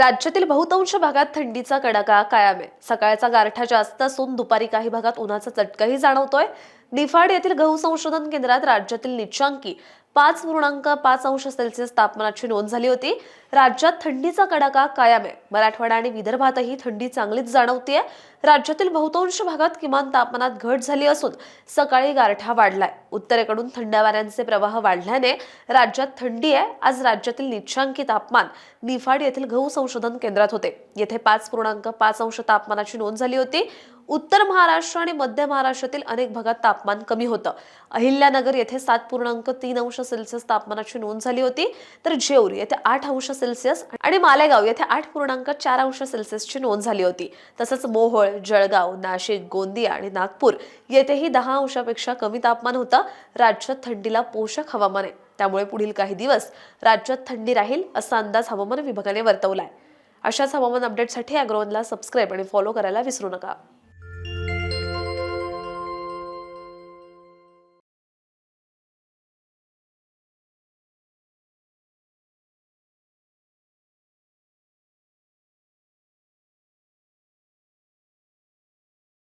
राज्यातील बहुतांश भागात थंडीचा कडाका कायम आहे। सकाळचा गारठा जास्त असून दुपारी काही भागात उन्हाचा चटकाही जाणवतोय। निफाड येथील गहू संशोधन केंद्रात राज्यातील निचांकी 5.5 अंश सेल्सिअस तापमानाची नोंद झाली होती। राज्यात थंडीचा कडाका कायम आहे। मराठवाडा आणि विदर्भातही थंडी चांगलीच जाणवतेय। राज्यातील बहुतांश भागात किमान तापमानात घट झाली असून सकाळी गारठा वाढलाय। उत्तरेकडून थंड वाऱ्यांचे प्रवाह वाढल्याने राज्यात थंडी आहे। आज राज्यातील निचांकी तापमान निफाड येथील गहू संशोधन केंद्रात होते। येथे 5.5 अंश तापमानाची नोंद झाली होती। उत्तर महाराष्ट्र आणि मध्य महाराष्ट्रातील अनेक भागात तापमान कमी होतं। अहिल्यानगर येथे 7.3 अंश सेल्सिअस तापमानाची नोंद झाली होती, तर जेऊर येथे 8 अंश सेल्सिअस आणि मालेगाव येथे 8.4 अंश सेल्सिअसची नोंद झाली होती। तसंच मोहोळ, जळगाव, नाशिक, गोंदिया आणि नागपूर येथेही 10 अंशापेक्षा कमी तापमान होतं। राज्यात थंडीला पोषक हवामान आहे, त्यामुळे पुढील काही दिवस राज्यात थंडी राहील असा अंदाज हवामान विभागाने वर्तवलाय। अशाच हवामान अपडेटसाठी अॅग्रोवनला सबस्क्राईब आणि फॉलो करायला विसरू नका।